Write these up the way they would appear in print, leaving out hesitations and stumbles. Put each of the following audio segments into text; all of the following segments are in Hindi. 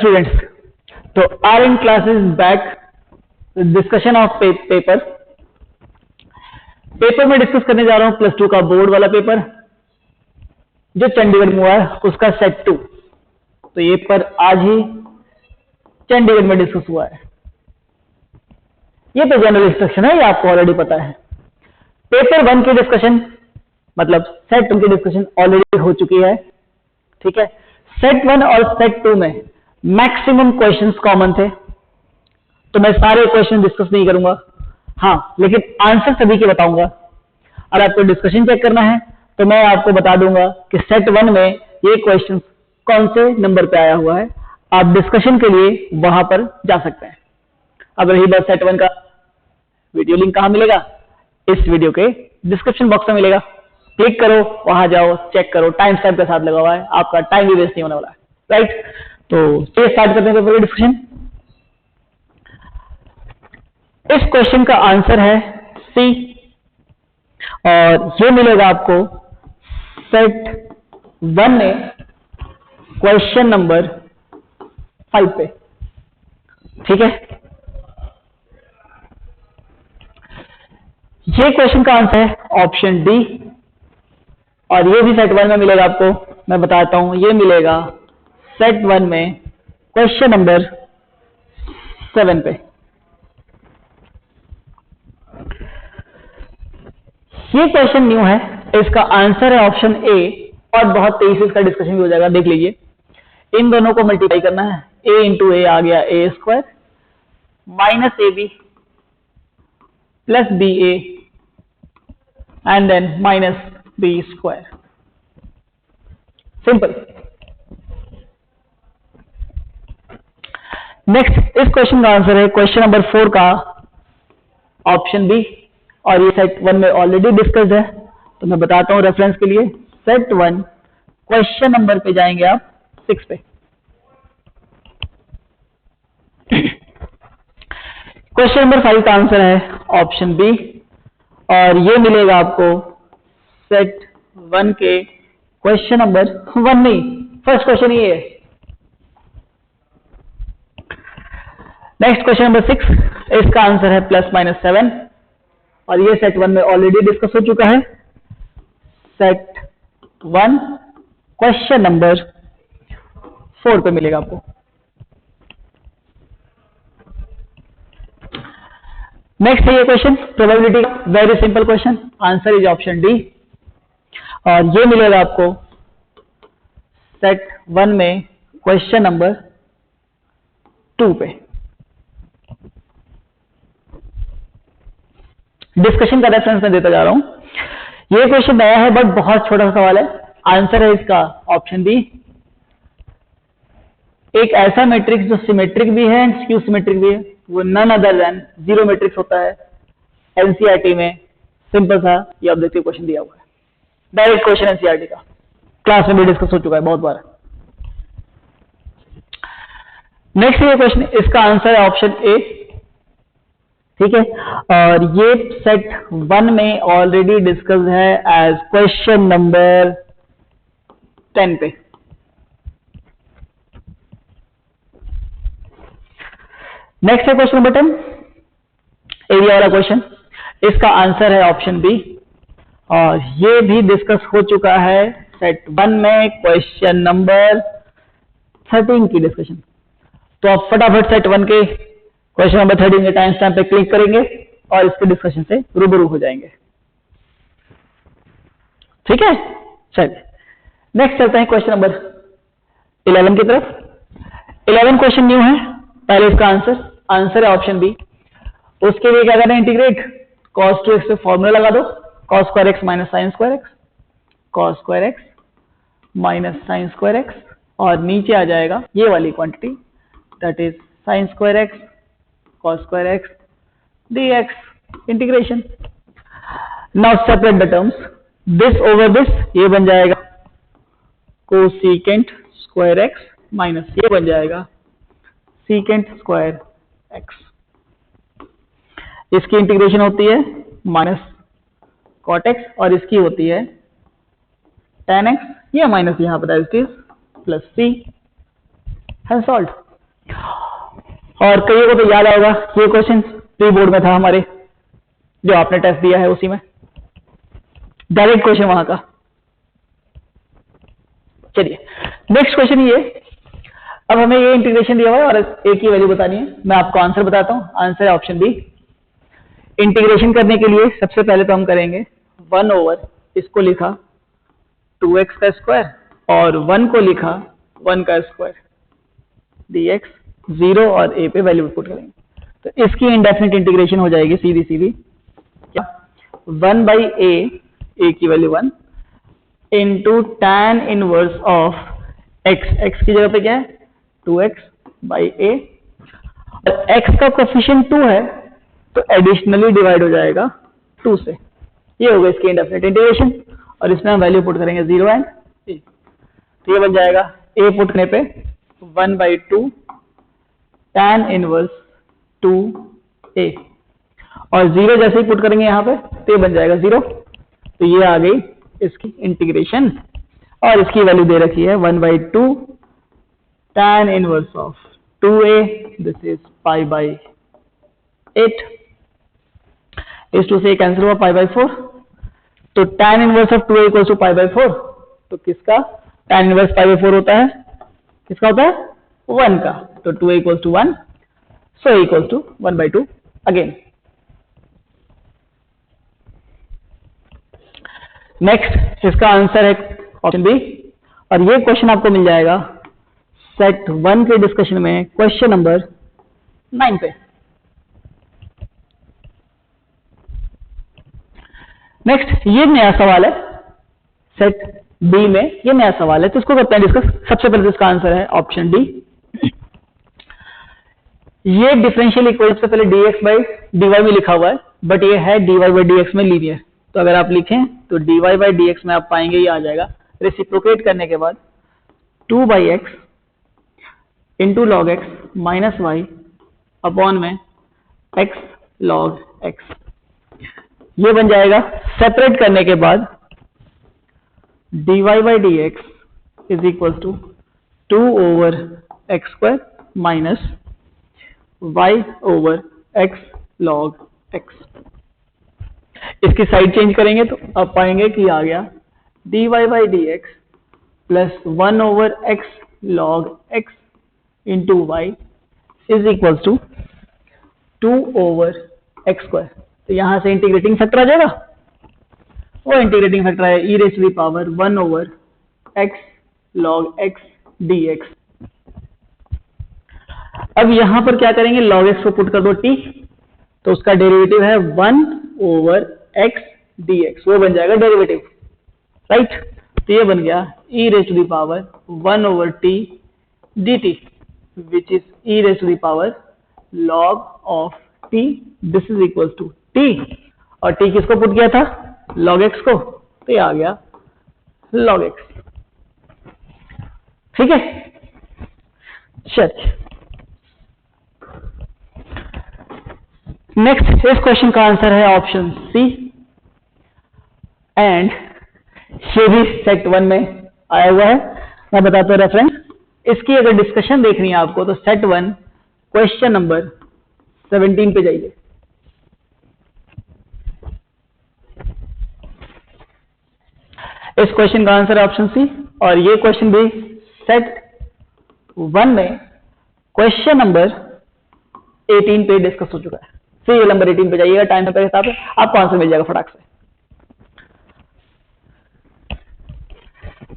Students, तो our in classes back discussion of paper में डिस्कस करने जा रहा हूं प्लस 2 का बोर्ड वाला पेपर जो चंडीगढ़ में हुआ है उसका सेट 2। तो ये पर आज ही चंडीगढ़ में डिस्कस हुआ है। ये तो जनरल इंस्ट्रक्शन है, ये आपको ऑलरेडी पता है। पेपर 1 की डिस्कशन मतलब सेट 1 की डिस्कशन ऑलरेडी हो चुकी है, ठीक है। सेट 1 और सेट 2 में मैक्सिमम क्वेश्चंस कॉमन थे, तो मैं सारे क्वेश्चन डिस्कस नहीं करूंगा, हाँ, लेकिन आंसर सभी के बताऊंगा। अगर आपको डिस्कशन चेक करना है तो मैं आपको बता दूंगा कि सेट 1 में ये क्वेश्चन कौन से नंबर पे आया हुआ है। आप डिस्कशन के लिए वहां पर जा सकते हैं। अब रही बात सेट 1 का, वीडियो लिंक कहां मिलेगा? इस वीडियो के डिस्क्रिप्शन बॉक्स में मिलेगा। क्लिक करो, वहां जाओ, चेक करो, टाइम स्टैम्प के साथ लगा हुआ है, आपका टाइम भी वेस्ट नहीं होने वाला है, राइट। तो चलिए स्टार्ट करते हैं पेपर की डिस्कशन। इस क्वेश्चन का आंसर है सी और ये मिलेगा आपको सेट 1 में क्वेश्चन नंबर 5 पे, ठीक है। ये क्वेश्चन का आंसर है ऑप्शन डी और ये भी सेट 1 में मिलेगा आपको, मैं बताता हूं। ये मिलेगा सेट 1 में क्वेश्चन नंबर 7 पे। ये क्वेश्चन न्यू है, इसका आंसर है ऑप्शन ए और बहुत तेजी से इसका डिस्कशन भी हो जाएगा, देख लीजिए। इन दोनों को मल्टीप्लाई करना है, ए इंटू ए आ गया A square minus A B plus B A and then minus B square. Simple. Next, इस क्वेश्चन का आंसर है क्वेश्चन नंबर 4 का ऑप्शन बी और ये सेट 1 में ऑलरेडी डिस्कस्ड है, तो मैं बताता हूं रेफरेंस के लिए। सेट 1 क्वेश्चन नंबर पे जाएंगे आप 6 पे। क्वेश्चन नंबर 5 का आंसर है ऑप्शन बी और ये मिलेगा आपको सेट 1 के क्वेश्चन नंबर 1 नहीं, फर्स्ट क्वेश्चन ये है। नेक्स्ट क्वेश्चन नंबर 6, इसका आंसर है प्लस माइनस 7 और ये सेट 1 में ऑलरेडी डिस्कस हो चुका है। सेट 1 क्वेश्चन नंबर 4 पे मिलेगा आपको। नेक्स्ट है ये question probability, very simple question, answer is option D और ये मिलेगा आपको सेट 1 में क्वेश्चन नंबर 2 पे। डिस्कशन का रेफरेंस मैं देता जा रहा हूं। ये क्वेश्चन नया है बट बहुत छोटा सा सवाल है। आंसर है इसका ऑप्शन बी। एक ऐसा मैट्रिक्स जो सिमेट्रिक भी है एंड स्क्यू सिमेट्रिक भी है, वो none other than zero matrix होता है। एनसीईआरटी में सिंपल सा ये ऑब्जेक्टिव क्वेश्चन दिया हुआ है, डायरेक्ट क्वेश्चन एनसीईआरटी का, क्लास में भी डिस्कस हो चुका है बहुत बार। नेक्स्ट ये क्वेश्चन, इसका आंसर है ऑप्शन ए, ठीक है, और ये सेट 1 में ऑलरेडी डिस्कस है एज क्वेश्चन नंबर 10 पे। नेक्स्ट है क्वेश्चन नंबर 10, एरिया वाला क्वेश्चन, इसका आंसर है ऑप्शन बी और ये भी डिस्कस हो चुका है सेट 1 में क्वेश्चन नंबर 13 की डिस्कशन। तो आप फटाफट सेट 1 के क्वेश्चन नंबर 13 के टाइम स्टैम्प पे क्लिक करेंगे और इसके डिस्कशन से रूबरू हो जाएंगे, ठीक है। चलिए नेक्स्ट चलते हैं क्वेश्चन नंबर 11 की तरफ। 11 क्वेश्चन न्यू है, पहले इसका आंसर है ऑप्शन बी। उसके लिए क्या करना है, इंटीग्रेट cos 2x पे फॉर्मूला लगा दो, cos square x minus sine square x, cos square x minus sine square x और नीचे आ जाएगा ये वाली quantity that is sine square x cos square x dx integration. Now separate the terms, this over this, ये बन जाएगा कोसेकेंट स्क्वायर एक्स माइनस ये बन जाएगा सीकेंट स्क्वायर एक्स। इसकी इंटीग्रेशन होती है माइनस कॉट एक्स और इसकी होती है tan x, ये माइनस यहां पर प्लस सी है सॉल्व। और कईयों को तो याद आएगा ये क्वेश्चन प्री बोर्ड में था हमारे, जो आपने टेस्ट दिया है उसी में डायरेक्ट क्वेश्चन वहां का। चलिए नेक्स्ट क्वेश्चन ये, अब हमें ये इंटीग्रेशन दिया हुआ है और एक ही वैल्यू बतानी है। मैं आपको आंसर बताता हूं, आंसर है ऑप्शन बी। इंटीग्रेशन करने के लिए सबसे पहले तो हम करेंगे 1 ओवर, इसको लिखा 2x का स्क्वायर और 1 को लिखा 1 का स्क्वायर dx, 0 और a पे वैल्यू पुट करेंगे तो इसकी इंडेफिनिट इंटीग्रेशन हो जाएगी सीधी सीधी क्या 1 बाई a की value 1 into tan inverse of x की जगह पे क्या है 2x बाई a, और x का कोफिशिएंट 2 है तो एडिशनली डिवाइड हो जाएगा 2 से। ये होगा इसकी इंडेफिनिट इंटीग्रेशन और इसमें हम वैल्यू पुट करेंगे 0 एंड a, तो ये बन जाएगा a पुट करने पे 1 बाई 2 tan इनवर्स 2a और 0 जैसे ही पुट करेंगे यहाँ पे तो ये बन जाएगा 0। तो ये आ गई इसकी इंटीग्रेशन और इसकी वैल्यू दे रखी है 1 by 2 tan inverse of 2a, this is pi by 8, इस 2 से कैंसिल हुआ पाई बाई 4, तो tan inverse of 2a equals to pi by 4, तो किसका tan इनवर्स पाई बाई 4 होता है, किसका होता है 1 का, तो 2a equals to 1, so a equals to 1 by 2 again. Next इसका आंसर है ऑप्शन बी और ये क्वेश्चन आपको मिल जाएगा सेट 1 के डिस्कशन में क्वेश्चन नंबर 9 पे। नेक्स्ट ये नया सवाल है सेट बी में, ये नया सवाल है तो इसको करते हैं डिस्कस। सबसे पहले इसका आंसर है ऑप्शन डी। ये डिफरेंशियल इक्वेशन से पहले dx बाई dy में लिखा हुआ है बट ये है dy बाई dx में लीनियर, तो अगर आप लिखें तो dy बाई dx में आप पाएंगे ये आ जाएगा रेसिप्रोकेट करने के बाद 2 by x into log x minus y upon में x लॉग x, ये बन जाएगा। सेपरेट करने के बाद dy by dx is equal to 2 over x square minus y over x log x। इसकी साइड चेंज करेंगे तो अब पाएंगे कि आ गया dy by dx plus 1 over x log x into y is equal to 2 over x square. तो यहां से इंटीग्रेटिंग फैक्टर आ जाएगा, वो इंटीग्रेटिंग फैक्टर है e raise to the power 1 over x log x dx। अब यहां पर क्या करेंगे log x को पुट कर दो t, तो उसका डेरिवेटिव है 1 ओवर x dx, वो बन जाएगा डेरिवेटिव राइट। तो ये बन गया e raise to the power 1 over t dt which is e raise to the power log of t, this is equal to t और t किसको पुट किया था log x को, तो ये आ गया log x। ठीक है चलिए नेक्स्ट इस क्वेश्चन का आंसर है ऑप्शन सी एंड ये भी सेट 1 में आया हुआ है। मैं बताता हूं रेफरेंस, इसकी अगर डिस्कशन देखनी है आपको तो सेट 1 क्वेश्चन नंबर 17 पे जाइए। इस क्वेश्चन का आंसर है ऑप्शन सी और ये क्वेश्चन भी सेट 1 में क्वेश्चन नंबर 18 पे डिस्कस हो चुका है। सीरियल नंबर 18 पे जाइएगा, टाइम पे हिसाब से आपको आंसर मिल जाएगा फटाक से।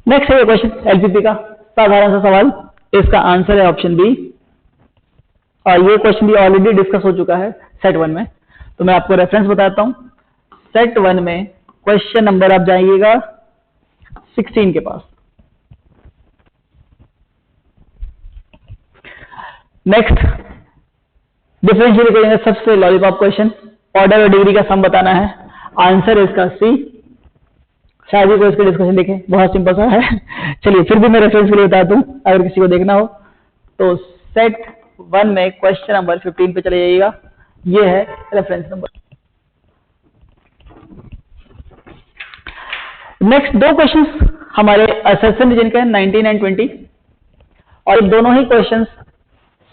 नेक्स्ट है ये क्वेश्चन एलपीपी का साधारण सा सवाल, इसका आंसर है ऑप्शन बी और ये क्वेश्चन भी ऑलरेडी डिस्कस हो चुका है सेट 1 में। तो मैं आपको रेफरेंस बताता हूं, सेट 1 में क्वेश्चन नंबर आप जाइएगा 16 के पास। नेक्स्ट डिफरेंशियल इक्वेशन का सबसे लॉलीपॉप क्वेश्चन, ऑर्डर और डिग्री का सम बताना है। आंसर है इसका सी। शायद ही कोई इसका डिस्कशन देखें, बहुत सिंपल सा है। चलिए फिर भी मैं रेफरेंस के लिए बता दूं, अगर किसी को देखना हो तो सेट 1 में क्वेश्चन नंबर 15 पे चले जाइएगा, ये है रेफरेंस नंबर। नेक्स्ट दो क्वेश्चंस हमारे असर्शन रीजन के 19 एंड 20 और दोनों ही क्वेश्चंस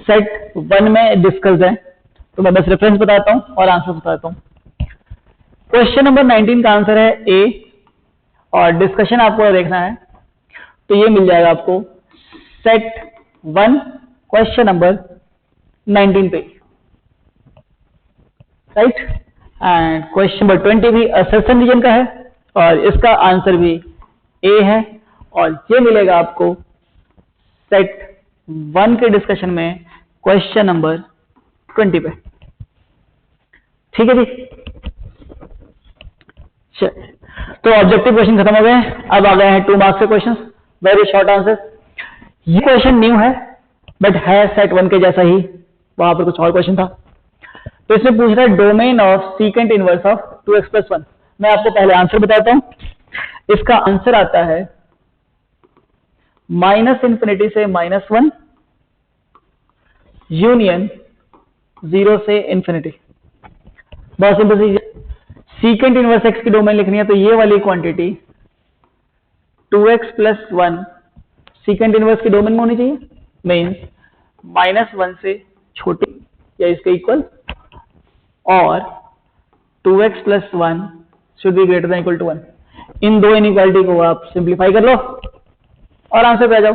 सेट 1 में डिस्कस है, तो मैं बस रेफरेंस बताता हूं और आंसर बताता हूं। क्वेश्चन नंबर 19 का आंसर है ए, और डिस्कशन आपको देखना है तो ये मिल जाएगा आपको सेट 1 क्वेश्चन नंबर 19 पे, राइट। एंड क्वेश्चन नंबर 20 भी असर्शन रीजन का है और इसका आंसर भी ए है, और ये मिलेगा आपको सेट 1 के डिस्कशन में क्वेश्चन नंबर 20 पे। ठीक है जी, चलिए, तो ऑब्जेक्टिव क्वेश्चन खत्म हो गए। अब आ गए हैं 2 मार्क्स के क्वेश्चन, वेरी शॉर्ट आंसर। ये क्वेश्चन न्यू है बट है सेट 1 के जैसा ही, वहां पर कुछ और क्वेश्चन था। तो इसमें पूछ रहा है domain of secant inverse of 2x+1। मैं आपको पहले आंसर बताता हूं। इसका आंसर आता है -∞ से -1 यूनियन 0 से ∞। बहुत सिंपल सी, सीकेंट इनवर्स x की डोमेन लिखनी है तो ये वाली क्वांटिटी 2x+1 सीकेंट इनवर्स की डोमेन में होनी चाहिए, मीन्स -1 से छोटी या इसके इक्वल, और 2x+1 should be greater than equal to 1। इन दो इनइक्वालिटी को आप सिंप्लीफाई कर लो और आंसर पे आ जाओ,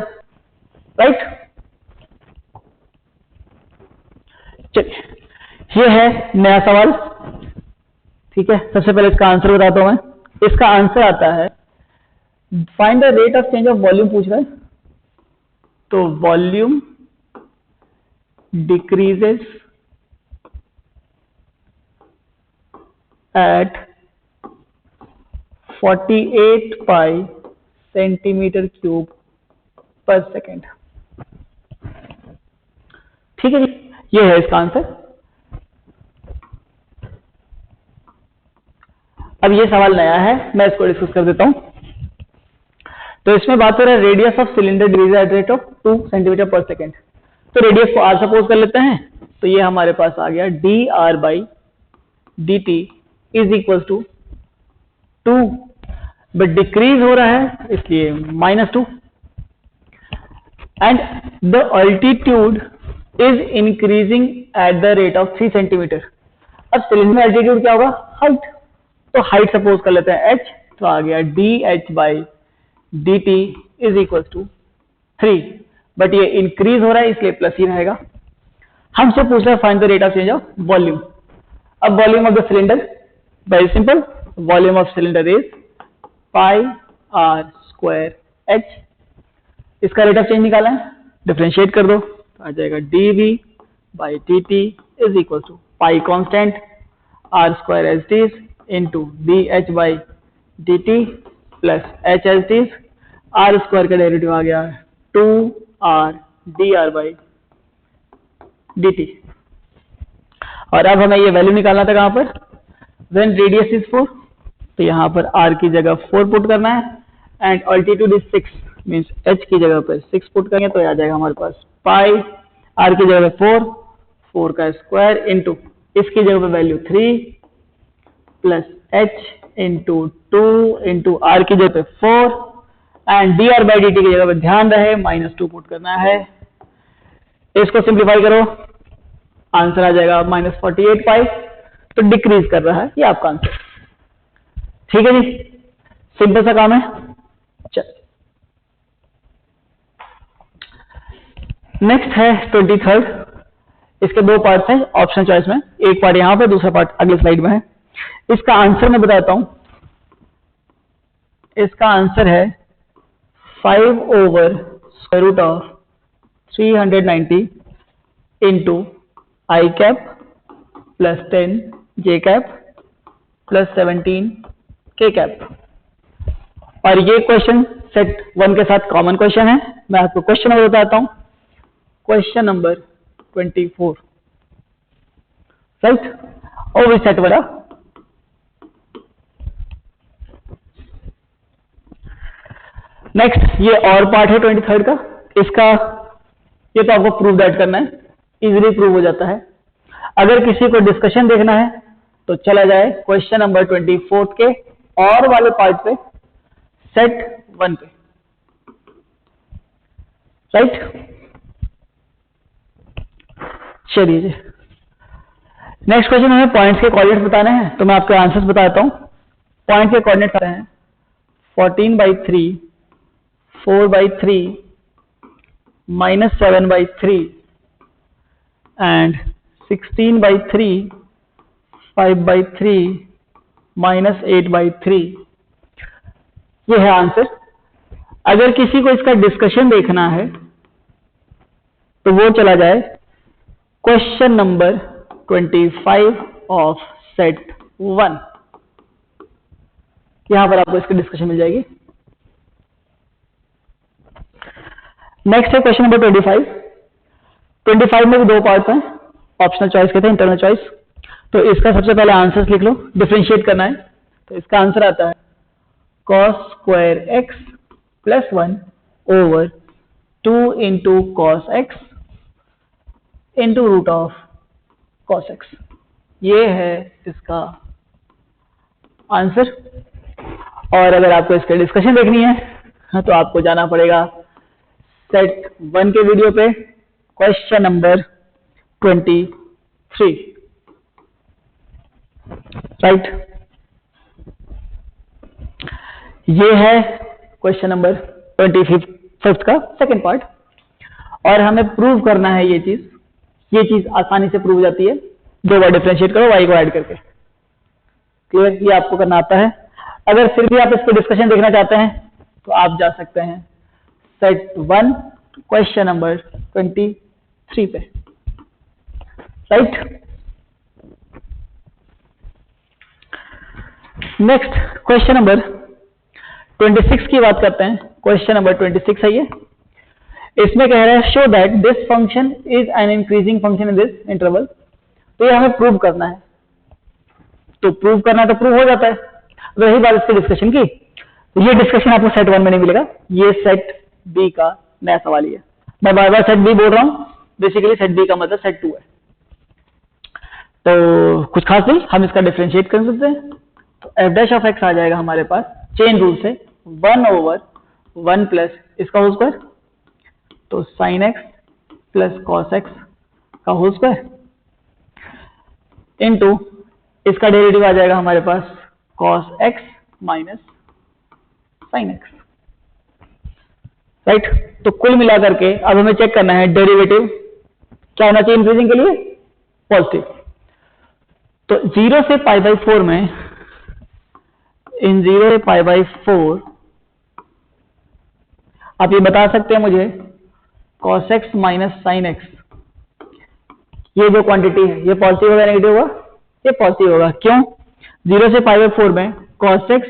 राइट। चलिए, ये है नया सवाल। ठीक है, सबसे पहले इसका आंसर बताता हूं मैं। इसका आंसर आता है find the rate of change of volume पूछ रहा है, तो volume decreases at 48 pi centimetre cube per second. ठीक है जी, ये है इसका आंसर। अब ये सवाल नया है, मैं इसको डिस्कस कर देता हूं। तो इसमें बात हो रहा है radius of cylinder decrease at rate of 2 centimetre पर सेकेंड। तो रेडियस को आर सपोज कर लेते हैं, तो ये हमारे पास आ गया dr/dt is equal to 2, but decrease हो रहा है इसलिए -2, and the altitude is increasing at the rate of 3 centimetre. अब सिलेंडर में अल्टीट्यूड क्या होगा? हाइट। तो हाइट सपोज कर लेते हैं h, तो आ गया dh/dt is equal to 3, but ये इंक्रीज हो रहा है इसलिए प्लस ही रहेगा। हमसे पूछ रहा है find the rate of change of volume. अब volume of the cylinder, very simple, volume of cylinder is pi r square h। इसका रेट ऑफ चेंज निकाला है, डिफरेंशिएट कर दो, तो आ जाएगा dv/dt is equal to pi constant r square as it is into dh/dt plus h as it is, r square का डेरिवेटिव आ गया 2r dr/dt। और अब हमें ये वैल्यू निकालना था कहां पर, व्हेन रेडियस इज 4, तो यहां पर r की जगह 4 पुट करना है, and altitude is 6, means h की जगह पर 6 पुट करेंगे तो आ जाएगा हमारे पास पाई, r की जगह पे 4 का स्क्वायर इंटू इसकी जगह पे value 3 plus h into 2 into r की जगह पे 4, एंड dr/dt की जगह पे ध्यान रहे -2 पुट करना है। इसको सिंप्लीफाई करो, आंसर आ जाएगा -48 पाई, तो डिक्रीज कर रहा है ये आपका आंसर। ठीक है जी, सिंपल सा काम है। चल, नेक्स्ट है 23rd। इसके 2 पार्ट हैं ऑप्शन चॉइस में, एक पार्ट यहां पे, दूसरा पार्ट अगले स्लाइड में है। इसका आंसर मैं बताता हूं। इसका आंसर है 5/√390 into i cap plus 10 j cap plus 17 k cap. और ये क्वेश्चन सेट 1 के साथ कॉमन क्वेश्चन है। मैं आपको क्वेश्चन नंबर बताता हूं, क्वेश्चन नंबर 24, राइट। और विच सेट वाला, नेक्स्ट ये और पार्ट है 23rd का। इसका ये तो आपको प्रूव दैट करना है, इजीली प्रूव हो जाता है। अगर किसी को डिस्कशन देखना है तो चला जाए क्वेश्चन नंबर 24 के और वाले पार्ट पे, सेट 1 पे, राइट। चलिए जी, नेक्स्ट क्वेश्चन हमें पॉइंट्स के कोऑर्डिनेट्स बताने हैं, तो मैं आपके आंसर्स बताता हूँ। पॉइंट के कोऑर्डिनेट्स आ रहे हैं 14/3, 4/3, -7/3 एंड 16/3, 5/3, -8/3। ये है आंसर। अगर किसी को इसका डिस्कशन देखना है तो वो चला जाए क्वेश्चन नंबर 25 ऑफ सेट 1। यहां पर आपको इसकी डिस्कशन मिल जाएगी। नेक्स्ट है क्वेश्चन नंबर 25। 25 में भी दो पार्ट हैं, ऑप्शनल चॉइस के थे, इंटरनल चॉइस। तो इसका सबसे पहले आंसर्स लिख लो, डिफरेंशिएट करना है। तो इसका आंसर आता है cos square x plus 1 over 2 into cos x into root of cos x. ये है इसका आंसर। और अगर आपको इसका डिस्कशन देखनी है तो आपको जाना पड़ेगा सेट 1 के वीडियो पे, क्वेश्चन नंबर 23। राइट, ये है क्वेश्चन नंबर 25 का सेकंड पार्ट। और हमें प्रूव करना है ये चीज आसानी से प्रूव हो जाती है। दो बार डिफरेंशिएट करो y को ऐड करके। क्लियर, ये आपको करना आता है। अगर फिर भी आप इसको डिस्कशन देखना चाहते हैं तो आप जा सकते हैं सेट 1 क्वेश्चन नंबर 23 पे। राइट, नेक्स्ट क्वेश्चन नंबर 26 की बात करते हैं। क्वेश्चन नंबर 26 है ये। इसमें कह रहा है show that this function is an increasing function in this interval. तो ये हमें प्रूव करना है। तो प्रूव करना है तो प्रूव हो जाता है। रही बात इसकी डिस्कशन की, तो ये डिस्कशन आपको सेट 1 में नहीं मिलेगा, ये सेट बी का नया सवाल ही है। मैं बार बार सेट बी बोल रहा हूं, बेसिकली सेट बी का मतलब सेट 2 है। तो कुछ खास नहीं, हम इसका डिफरेंशिएट कर सकते हैं। तो एफ डैश ऑफ एक्स आ जाएगा हमारे पास चेन रूल से 1 ओवर 1 प्लस इसका होल स्क्वायर, तो sine X plus cos X का होल स्क्वायर इनटू इसका डेरिवेटिव आ जाएगा हमारे पास cos X minus sine X. Right, तो कुल मिलाकर के अब हमें चेक करना है डेरिवेटिव क्या होना चाहिए इंक्रीजिंग के लिए, पॉजिटिव। तो 0 से π/4 में इन 0 से π/4 आप ये बता सकते हैं मुझे cos x minus sine x, ये जो क्वांटिटी है ये पॉजिटिव होगा नेगेटिव होगा, ये पॉजिटिव होगा। क्यों? 0 से π/4 में cos x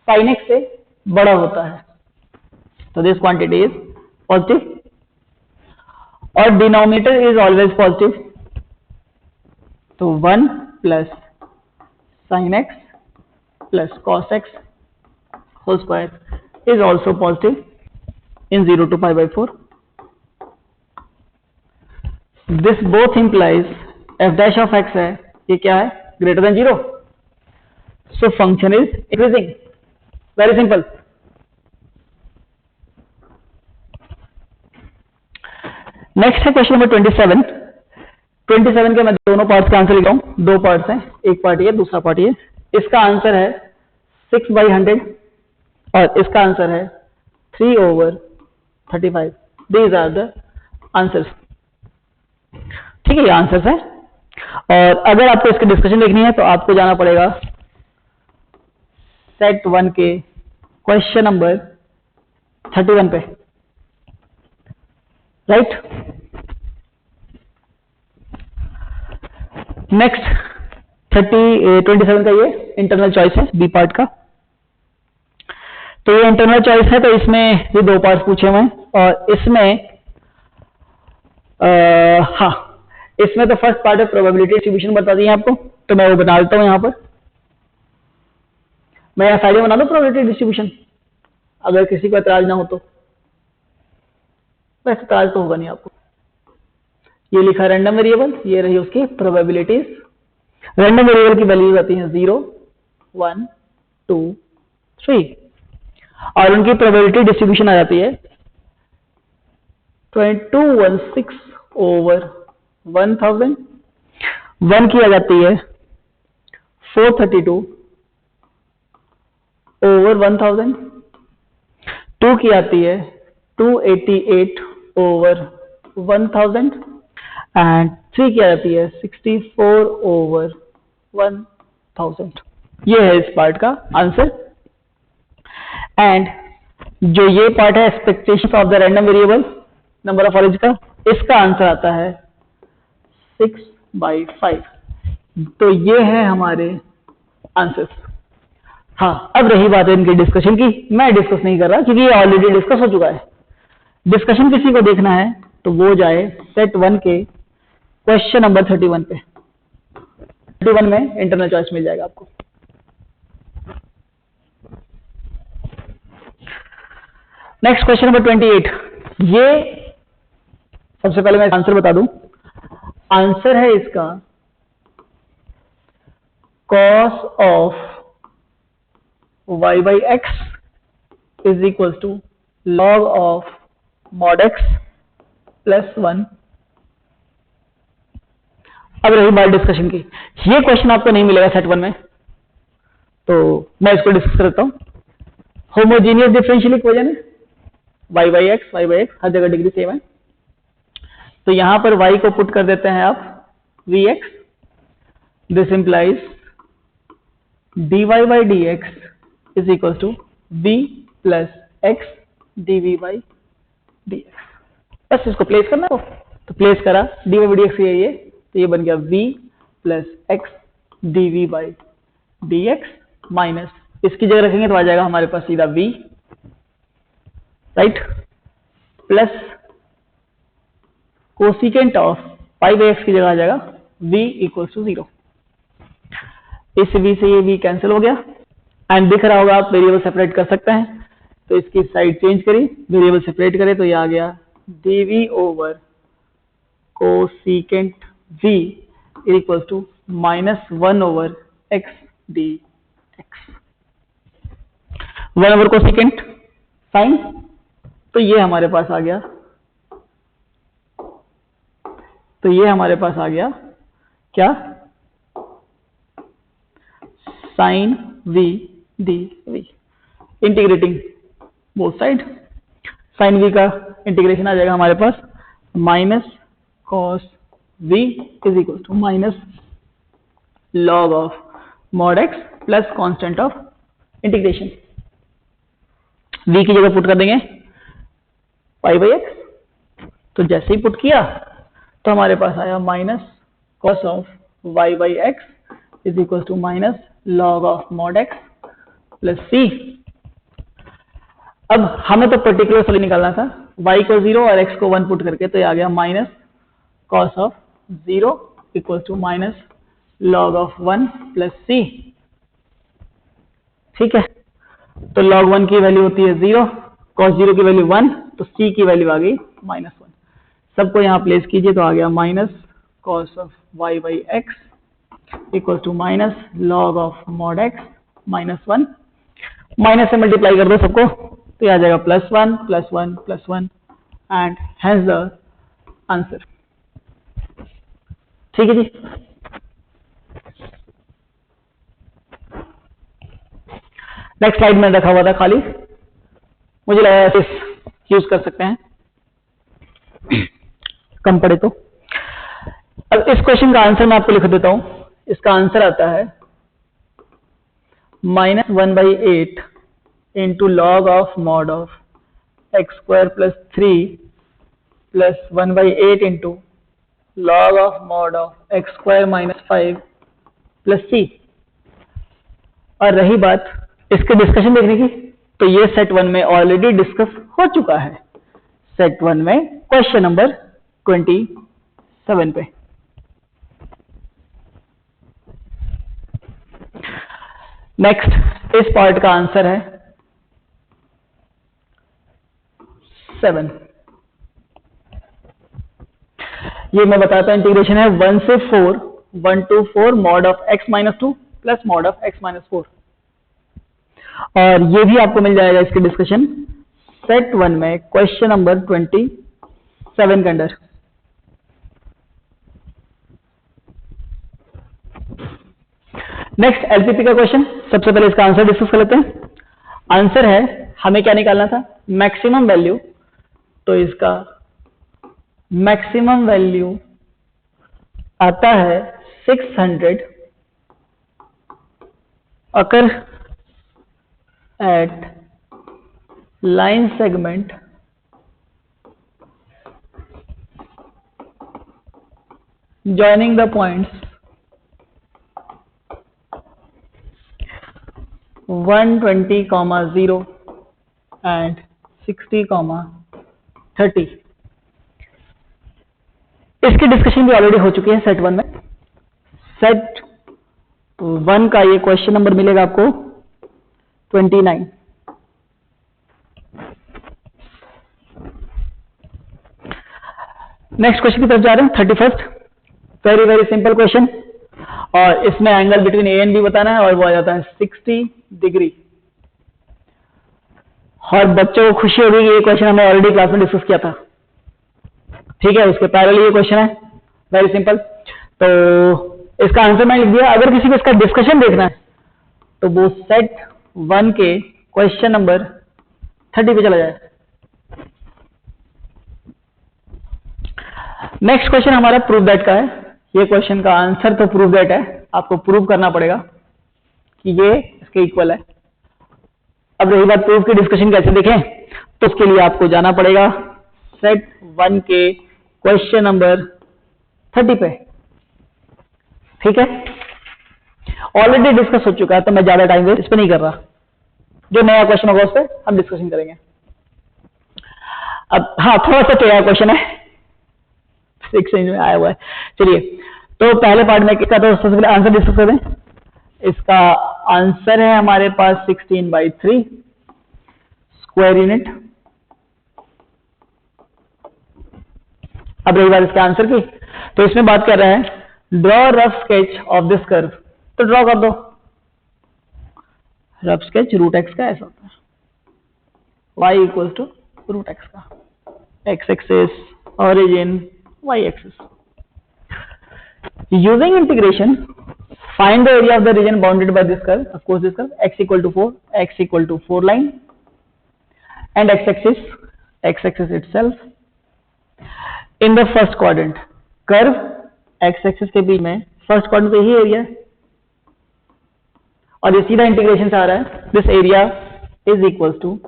sin x से बड़ा होता है, तो दिस क्वांटिटी इज पॉजिटिव। और डिनोमिनेटर इज ऑलवेज पॉजिटिव, तो 1 plus sine X plus cos x whole square is also positive in 0 to π/4। This both implies F dash of X है, ये क्या है, greater than 0। So function is increasing. Very simple. Next है क्वेश्चन नंबर 27। 27 के मैं दोनों पार्ट्स का आंसर लिख रहा हूं, दो पार्ट्स हैं, एक पार्ट ये दूसरा पार्ट ये। इसका आंसर है 6/100 और इसका आंसर है 3/35। These are the answers. ठीक है, ये आंसर्स है। और अगर आपको इसकी डिस्कशन देखनी है तो आपको जाना पड़ेगा सेट 1 के क्वेश्चन नंबर 31 पे। राइट, नेक्स्ट 27 का ये इंटरनल चॉइस है, बी पार्ट का। तो ये इंटरनल चॉइस है, तो इसमें ये दो पार्ट पूछे हुए हैं और इसमें हाँ, इसमें तो फर्स्ट पार्ट है प्रोबेबिलिटी डिस्ट्रीब्यूशन बता दी है आपको, तो मैं वो बना देता हूं यहां पर। मैं यहां साइड में बना दूं प्रोबेबिलिटी डिस्ट्रीब्यूशन, अगर किसी को एतराज ना हो तो। वैसे एतराज तो होगा नहीं आपको। ये लिखा रैंडम वेरिएबल, ये रही उसकी प्रोबेबिलिटीज। रैंडम वेरिएबल की वैल्यूज आती हैं 0, 1, 2, 3 और उनकी प्रोबेबिलिटी डिस्ट्रीब्यूशन आ जाती है 2216/100। 1000, 1 की आ जाती है 432 ओवर 1000, 2 की आती है 288 ओवर 1000 एंड 3 की आ जाती है 64 ओवर 1000। ये है इस पार्ट का आंसर। एंड जो ये पार्ट है expectation of the random variable number of orange का, इसका आंसर आता है 6/5। तो ये है हमारे आंसर्स। हाँ, अब रही बात है इनके डिस्कशन की। मैं डिस्कस नहीं कर रहा क्योंकि ये ऑलरेडी डिस्कस हो चुका है। डिस्कशन किसी को देखना है तो वो जाए सेट 1 के क्वेश्चन नंबर 31 पे। 31 में इंटरनल चॉइस मिल जाएगा आपको। Next question number 28। ये सबसे पहले मैं आंसर बता दूं। आंसर है इसका cos of y by x is equal to log of mod x plus 1। अब रही बात डिस्कशन की। ये क्वेश्चन आपको नहीं मिलेगा सेट 1 में, तो मैं इसको डिस्कस करता हूं। होमोजीनियस डिफरेंशियल इक्वेशन है y by x, हर जगह डिग्री सेम है। तो यहां पर y को पुट कर देते हैं आप vx। This implies dy by dx is equal to v plus x dv by dx। बस इसको प्लेस करना हो तो प्लेस करा, dy by dx ये तो ये बन गया v plus x dv by dx minus इसकी जगह रखेंगे तो आ जाएगा हमारे पास सीधा v, right, plus cosecant of pi by x की जगह आ जाएगा v इक्वल टू 0। इस v से ये v कैंसिल हो गया एंड दिख रहा होगा आप वेरिएबल सेपरेट कर सकते हैं, तो इसकी साइड चेंज करी, वेरिएबल सेपरेट करें तो ये आ गया dv over cosecant v equal to minus 1 over x dx। 1 over cosecant sine, तो ये हमारे पास आ गया, तो ये हमारे पास आ गया क्या, sine v dv। Integrating both side, sine v का इंटीग्रेशन आ जाएगा हमारे पास minus cos v is equal to minus log of mod x plus constant of integration. v की जगह पुट कर देंगे पाई बाई एक्स, तो जैसे ही पुट किया तो हमारे पास आया minus cos of y by x is equal to minus log of mod x plus c। अब हमें तो पर्टिकुलर सॉल्यूशन निकालना था, y को 0 और x को 1 पुट करके, तो ये आ गया minus cos of 0 equal to minus log of 1 plus c। ठीक है, तो log 1 की वैल्यू होती है 0, cos 0 की वैल्यू 1, तो c की वैल्यू आ गई माइनस 1। सबको यहां प्लेस कीजिए तो आ गया minus cos of y by x equal to minus log of mod x minus 1। Minus से मल्टीप्लाई कर दो सबको तो ये आ जाएगा plus 1 plus 1 plus 1 and has the answer. ठीक है जी। नेक्स्ट स्लाइड में रखा हुआ था खाली, मुझे लगा इस यूज कर सकते हैं कम पड़े तो। अब इस क्वेश्चन का आंसर मैं आपको लिख देता हूं। इसका आंसर आता है minus 1/8 into log of mod of x square plus 3 plus 1/8 into log of mod of x square minus 5 plus c। और रही बात इसके डिस्कशन देखने की, तो ये सेट 1 में ऑलरेडी डिस्कस हो चुका है, सेट 1 में क्वेश्चन नंबर 27 पे। नेक्स्ट इस पार्ट का आंसर है 7। ये मैं बताता हूं, इंटीग्रेशन है 1 से 4, 1 to 4 mod of x minus 2 plus mod of x minus 4। और ये भी आपको मिल जाएगा इसके डिस्कशन सेट 1 में क्वेश्चन नंबर 27 के अंदर। नेक्स्ट एलपीपी का क्वेश्चन, सबसे पहले इसका आंसर डिस्कस कर लेते हैं। आंसर है, हमें क्या निकालना था, मैक्सिमम वैल्यू। तो इसका मैक्सिमम वैल्यू आता है 600 occur at line segment joining the points 120, 0 and 60, 30। इसकी डिस्कशन भी ऑलरेडी हो चुकी है सेट 1 में। सेट 1 का ये क्वेश्चन नंबर मिलेगा आपको 29। नेक्स्ट क्वेश्चन की तरफ जा रहे हैं, 31st। Very very simple question, और इसमें angle between A and B बताना है, और वो आ जाता है 60 डिग्री। और बच्चों को खुशी होगी कि ये क्वेश्चन हमने ऑलरेडी क्लास में डिस्कस किया था, ठीक है। उसके पैरेलल ये क्वेश्चन है, वेरी सिंपल। तो इसका आंसर मैंने लिख दिया। अगर किसी को इसका डिस्कशन देखना है तो वो सेट 1 के क्वेश्चन नंबर 30 पे चला जाए। नेक्स्ट क्वेश्चन हमारा प्रूव दैट का है। ये क्वेश्चन का आंसर तो प्रूव दैट है, आपको प्रूव करना पड़ेगा कि ये इसके इक्वल है। अब रही बात प्रूफ की डिस्कशन कैसे देखें, तो उसके लिए आपको जाना पड़ेगा सेट 1 के क्वेश्चन नंबर 30 पे, ठीक है। ऑलरेडी डिस्कस हो चुका है, तो मैं ज्यादा टाइम वेस्ट इस पे नहीं कर रहा। जो नया क्वेश्चन होगा उस पर हम डिस्कशन करेंगे। अब हाँ, थोड़ा सा टेढ़ा क्वेश्चन है, 6 इंच में आया हुआ है। चलिए, तो पहले पार्ट में किसका, तो सबसे पहले आंसर डिस्कस कर दें। इसका आंसर है हमारे पास 16/3 स्क्वायर यूनिट। अब रही बात इसके आंसर की, तो इसमें बात कर रहे हैं draw rough sketch of this curve. तो ड्रॉ कर दो रफ स्केच √x का, ऐसा होता है y इक्वल टू √x का, x axis origin, y axis. Using integration, find the area of the region bounded by this curve. Of course, this curve x equal to 4, x equal to 4 line, and x axis itself in the first quadrant. Curve x axis के बीच में फर्स्ट क्वाड्रेंट पे ही एरिया है, और ये सीधा इंटीग्रेशन से आ रहा है। This area is equal to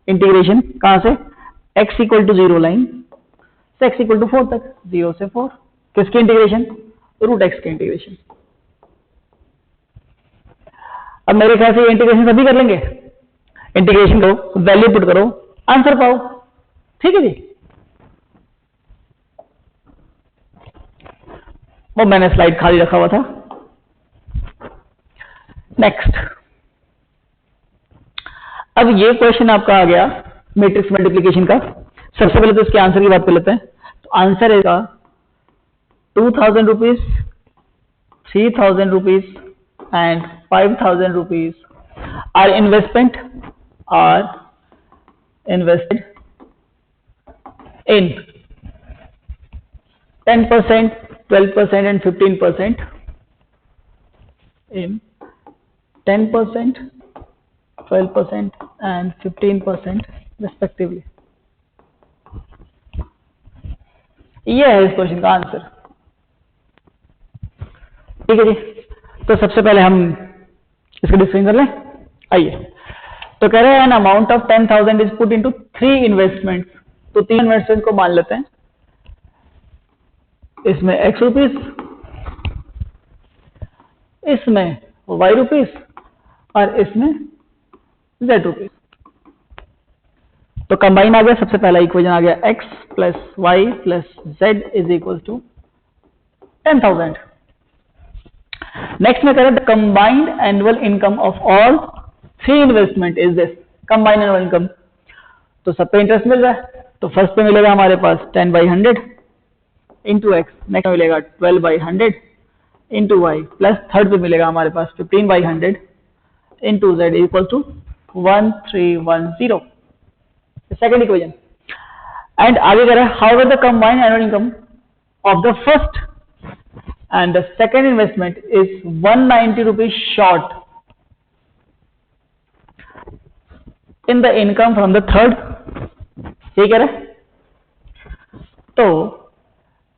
integration कहां से, x इक्वल टू 0 लाइन से x इक्वल टू 4 तक, 0 से 4, किसकी इंटीग्रेशन, √x के इंटीग्रेशन। अब मेरे ख्याल से ये इंटीग्रेशन सभी कर लेंगे। इंटीग्रेशन करो, वैल्यू पुट करो, आंसर पाओ, ठीक है जी। वो मैंने स्लाइड खाली रखा हुआ था। नेक्स्ट, अब ये क्वेश्चन आपका आ गया मैट्रिक्स मल्टीप्लिकेशन का। सबसे पहले तो इसके आंसर की बात कर लेते हैं। तो आंसर है 2000 rupees, 3000 rupees and 5000 rupees are invested in 10%, 12% and 15%, in 10%, 12% and 15% respectively। ये है इस क्वेश्चन का आंसर, ठीक है जी। तो सबसे पहले हम इसका डिस्कशन कर लें, आइए। तो कह रहे हैं an amount of 10,000 is put into 3 investment. तो 3 इन्वेस्टमेंट को मान लेते हैं, इसमें x रुपीस, इसमें y रुपीस और इसमें z रुपीस। तो कंबाइन आ गया, सबसे पहला इक्वेशन आ गया x plus y plus z is equal to 10,000। Next में करें the combined annual income of all 3 investment is this. Combined annual income, तो सब पे इंटरेस्ट मिल रहा है। तो फर्स्ट पे मिलेगा हमारे पास 10/100 इंटू एक्स, नेक्स्ट में मिलेगा 12/100 इंटू वाई, प्लस थर्ड पे मिलेगा हमारे पास 15/100 into z equal to 1310। Second equation. And आगे करें how the combined annual income of the first and the second investment is 190 rupees short in the income from the third. ये कह रहे हैं तो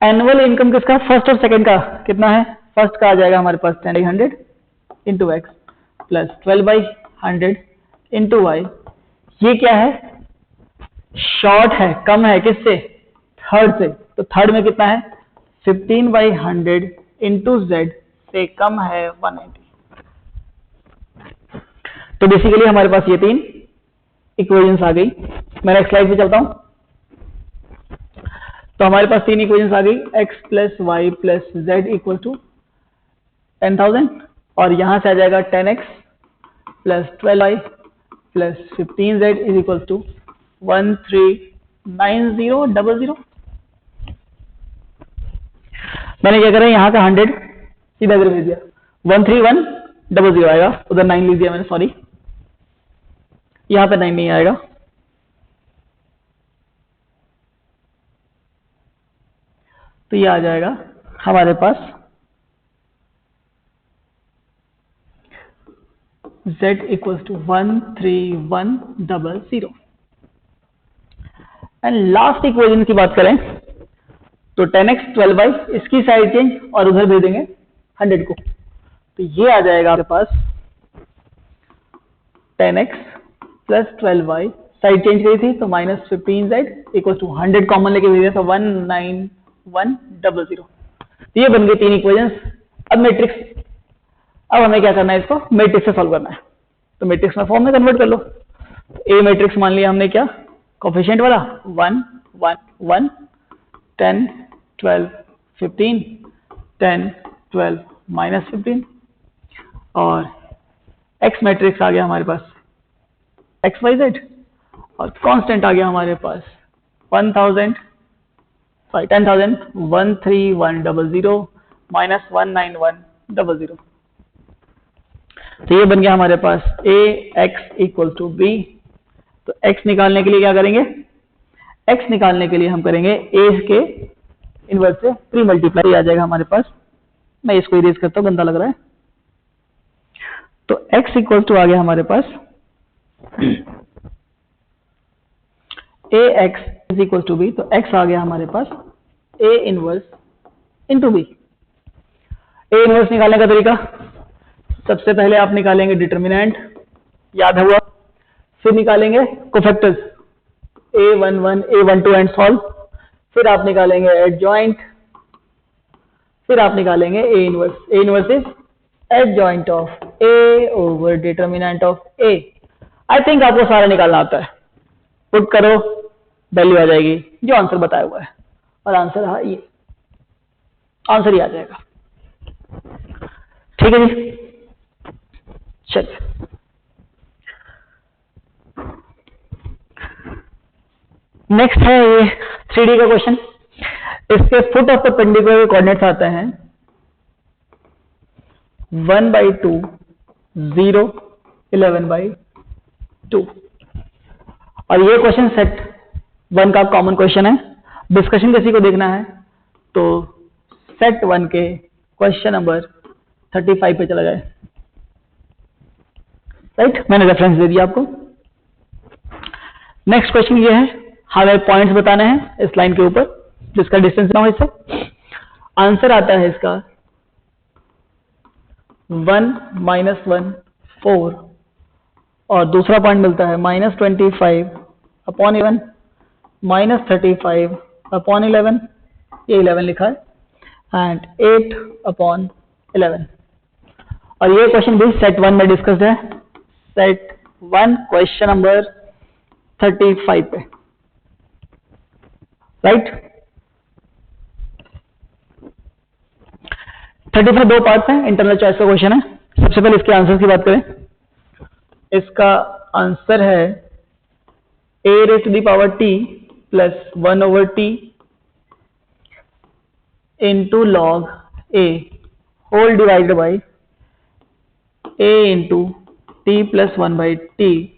एनुअल इनकम किसका, फर्स्ट और सेकंड का कितना है, फर्स्ट का आ जाएगा हमारे पास 10/100 into x plus 12/100 into y. ये क्या है, शॉर्ट है, कम है किससे, थर्ड से, तो थर्ड में कितना है 15/100 इंटू जेड से कम है 190। तो बेसिकली हमारे पास ये तीन इक्वेशंस आ गई। मैं नेक्स्ट स्लाइड पे चलता हूं। तो हमारे पास तीन इक्वेशंस आ गई, x plus y plus z equal to 10,000 और यहां से आ जाएगा 10x plus 12y plus 15z is equal to 139000। मैंने क्या करा, यहाँ का 100 सीधा इधर भेज दिया, 13100 आएगा, उधर 9 लिख दिया मैंने, सॉरी, यहाँ पे 9 नहीं आएगा। तो ये आ जाएगा हमारे पास z equal to 13100। And last equation की बात करें तो 10x 12y इसकी साइड चेंज और उधर भेज देंगे 100 को, तो ये आ जाएगा आपके पास 10x plus 12y, side change करी थी तो minus 15z equal to 100 common लेके भेज दिया तो 19100। ये बन गई तीन इक्वेशंस। अब मैट्रिक्स, अब हमें क्या करना है, इसको मैट्रिक्स से सॉल्व करना है। तो मैट्रिक्स में फॉर्म में कन्वर्ट कर लो। ए मैट्रिक्स मान लिया हमने, क्या कोफिशिएंट वाला 1 1 1 10 12 15 10 12 माइनस 15 और एक्स मैट्रिक्स आ गया हमारे पास XYZ और कांस्टेंट आ गया हमारे पास 10,000 13100 माइनस 19100। तो ये बन गया हमारे पास AX इक्वल टू B। तो X निकालने के लिए क्या करेंगे, X निकालने के लिए हम करेंगे A के इनवर्स से प्री मल्टीप्लाई, आ जाएगा हमारे पास। मैं इसको इरेज करता हूं, गंदा लग रहा है। तो X इक्वल टू आ गया हमारे पास AX is equal to B। तो X आ गया हमारे पास A inverse into B। A inverse निकालने का तरीका, सबसे पहले आप निकालेंगे डिटर्मिनेंट, याद हुआ, फिर निकालेंगे cofactors A11 A12 and solve, फिर आप निकालेंगे एडजॉइंट, फिर आप निकालेंगे A inverse. A inverse is adjoint of A over determinant of A। I think आपको सारा निकालना आता है, पुट करो, वैल्यू आ जाएगी जो आंसर बताया हुआ है, और आंसर हाँ ये आंसर ही आ जाएगा। ठीक है जी, चलिए नेक्स्ट है ये 3D का क्वेश्चन। इसके फुट ऑफ परपेंडिकुलर कोऑर्डिनेट्स आते हैं 1/2 0 11/2 और ये क्वेश्चन सेट 1 का कॉमन क्वेश्चन है। डिस्कशन किसी को देखना है तो सेट 1 के क्वेश्चन नंबर 35 पे चला जाए। राइट, मैंने रेफरेंस दे दिया आपको। नेक्स्ट क्वेश्चन ये है, हमें पॉइंट्स बताने हैं इस लाइन के ऊपर जिसका डिस्टेंस ना हो इससे। आंसर आता है इसका 1 -1 4 और दूसरा पॉइंट मिलता है -25/11 -35/11, ये 11 लिखा है, एंड 8/11। और ये क्वेश्चन भी सेट 1 में डिस्कस्ड है, सेट 1 क्वेश्चन नंबर 35 पे। राइट, 35 दो पार्ट्स हैं, इंटरनल चॉइस का क्वेश्चन है। सबसे पहले इसके आंसर की बात करें, इसका आंसर है a⁻t + 1/t into log a whole divided by a into t + 1/t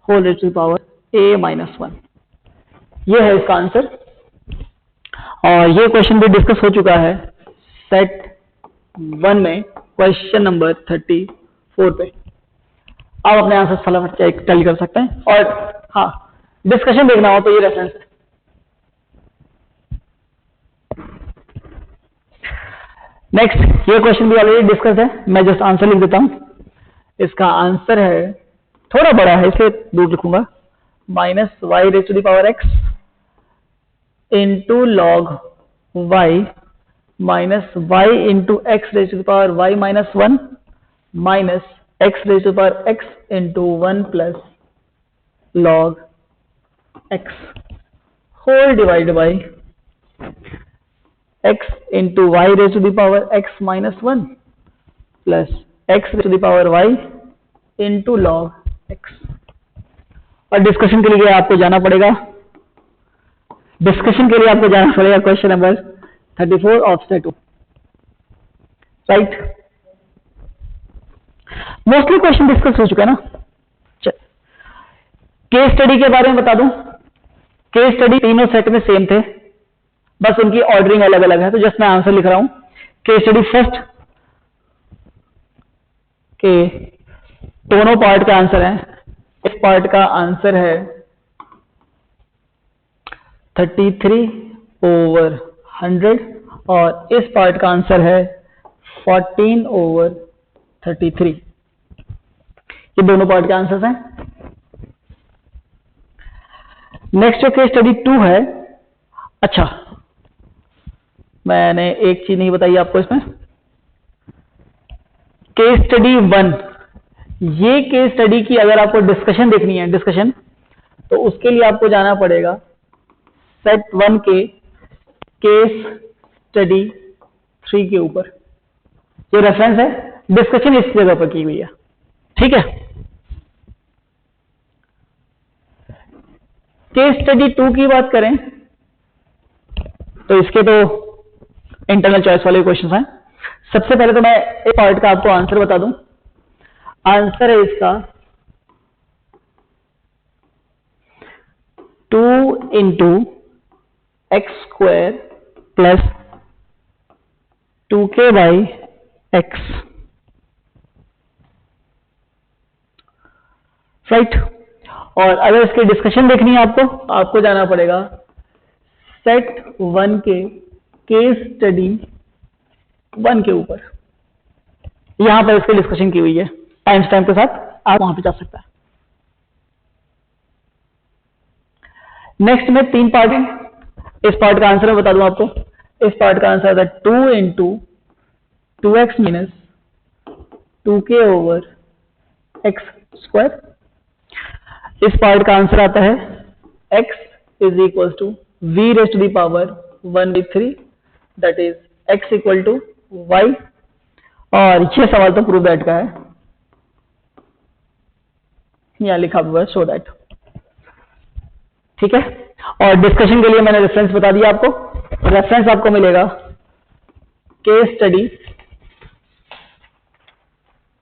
whole raised to the power a-1। ये है इसका आंसर। और ये क्वेश्चन भी डिस्कस हो चुका है सेट 1 में क्वेश्चन नंबर 34 पे आप अपने आंसर फटाफट चेक टैली कर सकते हैं। और हाँ, डिस्कशन देखना हो तो ये रेफरेंस है। नेक्स्ट, ये क्वेश्चन भी ऑलरेडी डिस्कस है, मैं जस्ट आंसर लिख देता हूं। इसका आंसर है, थोड़ा बड़ा है इसलिए दूर लिखूंगा, minus y raise to the power x into log y minus y into x raise to the power y minus 1 minus x raise to the power x into 1 plus log x whole divide by x into y raised to the power x minus 1 plus x raised to the power y into log x। और डिस्कशन के लिए आपको जाना पड़ेगा, question number 34 of set 2, right. Mostly question discuss हो चुका है ना। केस स्टडी के बारे में बता दूं, केस स्टडी तीनों सेट में सेम थे, बस उनकी ऑर्डरिंग अलग अलग है, तो जस्ट मैं आंसर लिख रहा हूं। केस स्टडी फर्स्ट के दोनों पार्ट का आंसर है। इस पार्ट का आंसर है 33/100 और इस पार्ट का आंसर है 14/33। ये दोनों पार्ट के आंसर्स हैं। नेक्स्ट जो केस स्टडी 2 है, अच्छा मैंने एक चीज नहीं बताई आपको इसमें, केस स्टडी 1, ये केस स्टडी की अगर आपको डिस्कशन देखनी है, डिस्कशन, तो उसके लिए आपको जाना पड़ेगा सेट 1 के केस स्टडी 3 के ऊपर। ये रेफरेंस है, डिस्कशन इस जगह पर की हुई है, ठीक है। केस स्टडी 2 की बात करें तो इसके तो इंटरनल चॉइस वाले क्वेश्चन हैं। सबसे पहले तो मैं एक पार्ट का आपको आंसर बता दूं। आंसर है इसका 2 into x square plus 2k by x, right. और अगर इसकी डिस्कशन देखनी है आपको जाना पड़ेगा सेट 1 के केस स्टडी 1 के ऊपर। यहां पर इसकी डिस्कशन की हुई है, टाइम स्टैम्प के साथ आप वहां पे जा सकता है। नेक्स्ट में 3 पार्ट है, इस पार्ट का आंसर मैं बता दूं आपको। इस पार्ट का आंसर है 2 into 2x minus 2k over x square. इस पार्ट का आंसर आता है x is equal to v raise to the power 1/3, that is x equal to y। और ये सवाल तो प्रूव दैट का है, यहां लिखा हुआ है शो दैट, ठीक है। और डिस्कशन के लिए मैंने रेफरेंस बता दिया आपको। रेफरेंस आपको मिलेगा case study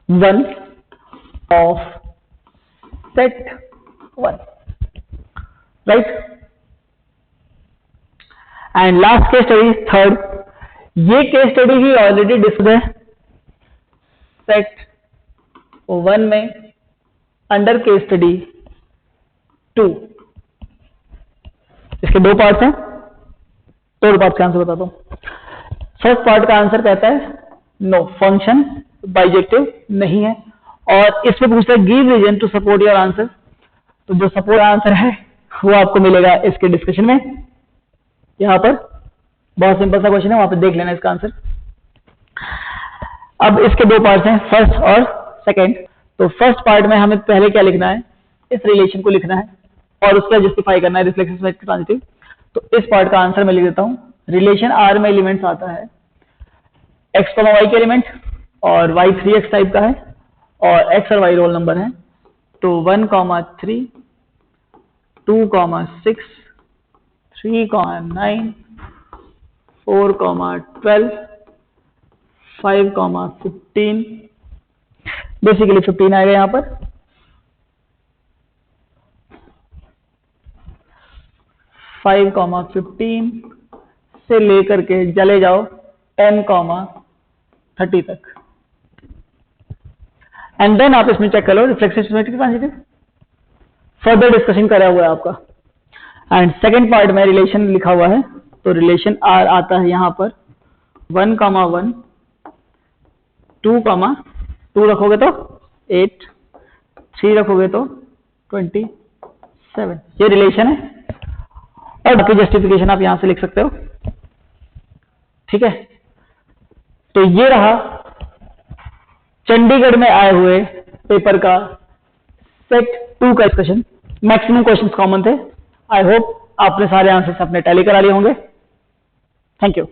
1 of set 1, right. And last case study 3rd, ये केस स्टडी भी ऑलरेडी डिस्कस है सेट 1 में अंडर केस स्टडी 2। इसके 2 पार्ट्स हैं, 2 पार्ट्स का आंसर बताता हूं। फर्स्ट पार्ट का आंसर कहता है नो, फंक्शन बाइजेक्टिव नहीं है, और इसमें पूछता है give reason to support your answer. तो जो सपोर्ट आंसर है वो आपको मिलेगा इसके डिस्कशन में। यहां पर बहुत सिंपल सा क्वेश्चन है, वहां पर देख लेना इसका आंसर। अब इसके 2 पार्ट्स हैं, फर्स्ट और सेकंड। तो फर्स्ट पार्ट में हमें पहले क्या लिखना है, इस रिलेशन को लिखना है और उसका जस्टिफाई करना है, रिफ्लेक्सिव ट्रांजिटिव। तो इस पार्ट का आंसर मैं लिख देता हूं। रिलेशन R में एलिमेंट्स आता है x, y के एलिमेंट, और y 3x टाइप का है, और x और y रोल नंबर है। तो 1, 3, 2, 6, 3, 9, 4, 12, 5, 15, बेसिकली 15 आएगा यहां पर। 5, 15 से लेकर के चले जाओ 10, 30 तक। एंड देन आप इसमें चेक कर लो reflexive symmetric transitive, further discussion करा हुआ है आपका। एंड सेकेंड पार्ट में रिलेशन लिखा हुआ है, तो रिलेशन आर आता है यहां पर 1,1, 2, रखोगे तो 8, 3 रखोगे तो 27, ये रिलेशन है। और बाकी जस्टिफिकेशन आप यहां से लिख सकते हो, ठीक है। तो ये रहा चंडीगढ़ में आए हुए पेपर का सेट 2 का डिस्कशन। मैक्सिमम क्वेश्चंस कॉमन थे। आई होप आपने सारे आंसर्स अपने टैली करा लिए होंगे। Thank you.